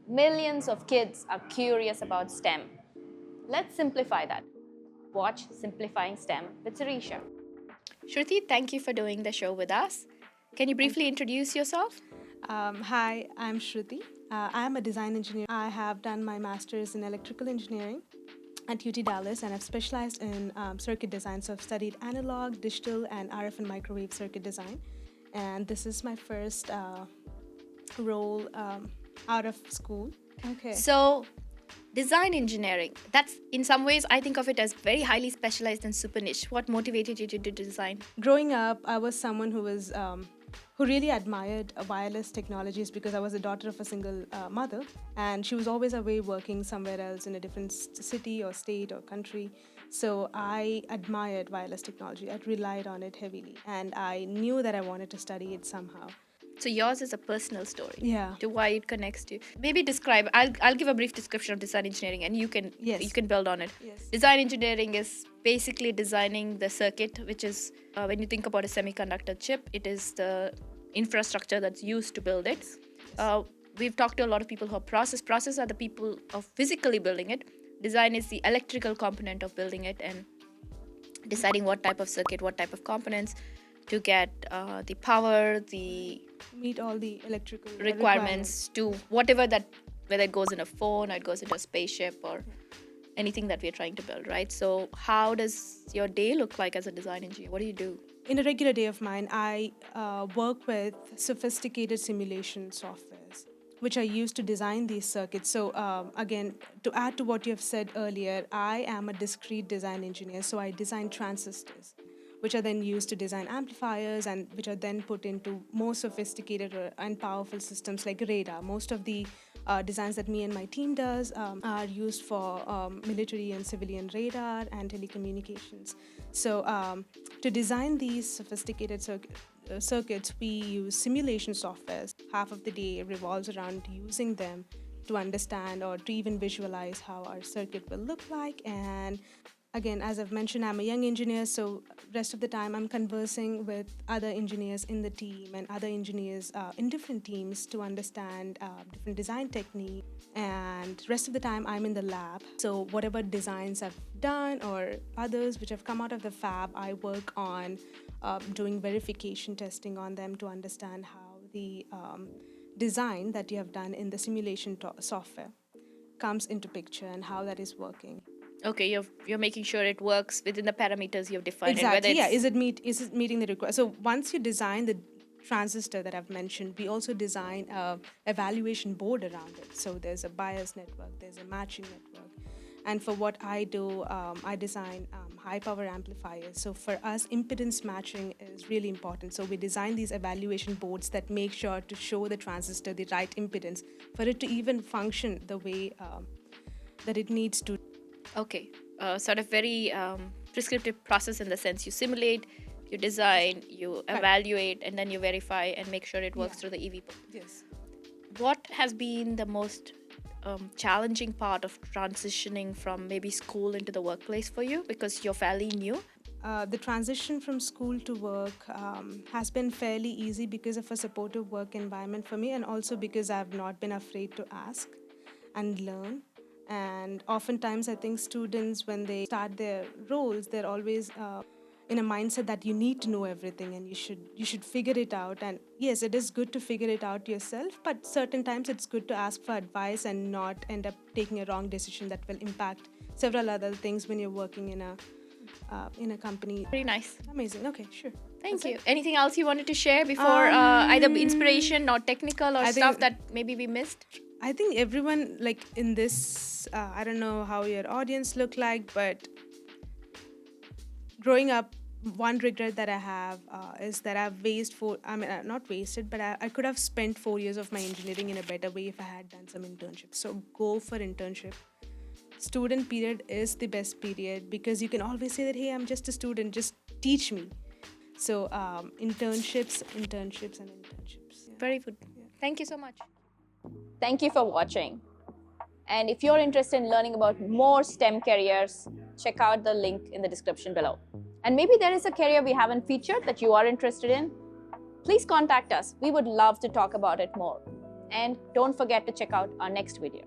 Millions of kids are curious about STEM. Let's simplify that. Watch Simplifying STEM with Sirisha. Shruti, thank you for doing the show with us. Can you briefly introduce yourself? Hi, I'm Shruthi. I'm a design engineer. I have done my master's in electrical engineering at UT Dallas, and I've specialized in circuit design. So I've studied analog, digital, and RF and microwave circuit design. And this is my first role out of school. Okay. So, design engineering, that's in some ways, I think of it as very highly specialized and super niche. What motivated you to do design? Growing up, I was someone who really admired wireless technologies because I was the daughter of a single mother, and she was always away working somewhere else in a different city or state or country. So I admired wireless technology. I relied on it heavily, and I knew that I wanted to study it somehow. So yours is a personal story. Yeah. To why it connects to you. Maybe describe. I'll give a brief description of design engineering, and you can build on it. Yes. Design engineering is basically designing the circuit, which is when you think about a semiconductor chip, it is the infrastructure that's used to build it. Yes. We've talked to a lot of people who are process are the people of physically building it. Design is the electrical component of building it and deciding what type of circuit, what type of components to get the power, the meet all the electrical requirements to whatever that, whether it goes in a phone or it goes into a spaceship or anything that we're trying to build, right? So how does your day look like as a design engineer? What do you do? In a regular day of mine, I work with sophisticated simulation softwares, which are used to design these circuits. So again, to add to what you have said earlier, I am a discrete design engineer. So I design transistors, which are then used to design amplifiers and which are then put into more sophisticated and powerful systems like radar. Most of the designs that me and my team does are used for military and civilian radar and telecommunications. So to design these sophisticated circuits, we use simulation softwares. Half of the day revolves around using them to understand or to even visualize how our circuit will look like. And again, as I've mentioned, I'm a young engineer, so rest of the time I'm conversing with other engineers in the team and other engineers in different teams to understand different design techniques. And rest of the time I'm in the lab. So whatever designs I've done or others which have come out of the fab, I work on doing verification testing on them to understand how the design that you have done in the simulation software comes into picture and how that is working. Okay, you're making sure it works within the parameters you've defined. Exactly. Yeah. Is it meeting the requirement? So once you design the transistor that I've mentioned, we also design a evaluation board around it. So there's a bias network, there's a matching network, and for what I do, I design high power amplifiers. So for us, impedance matching is really important. So we design these evaluation boards that make sure to show the transistor the right impedance for it to even function the way that it needs to. Okay, sort of very prescriptive process in the sense you simulate, you design, you evaluate, and then you verify and make sure it works through the EV board. Yes. What has been the most challenging part of transitioning from maybe school into the workplace for you, because you're fairly new? The transition from school to work has been fairly easy because of a supportive work environment for me, and also because I've not been afraid to ask and learn. And oftentimes I think students, when they start their roles, they're always in a mindset that you need to know everything and you should figure it out. And yes, it is good to figure it out yourself, but certain times it's good to ask for advice and not end up taking a wrong decision that will impact several other things when you're working in a company. Very nice. Amazing. Okay, sure. Thank you. Anything else you wanted to share before either inspiration or technical or stuff that maybe we missed? I think everyone, like in this, I don't know how your audience look like, but growing up, one regret that I have is that I've not wasted, but I could have spent 4 years of my engineering in a better way if I had done some internships. So go for internship. Student period is the best period because you can always say that, hey, I'm just a student, just teach me. So internships. Yeah. Very good. Yeah. Thank you so much. Thank you for watching. And if you're interested in learning about more STEM careers, check out the link in the description below. And maybe there is a career we haven't featured that you are interested in. Please contact us. We would love to talk about it more. And don't forget to check out our next video.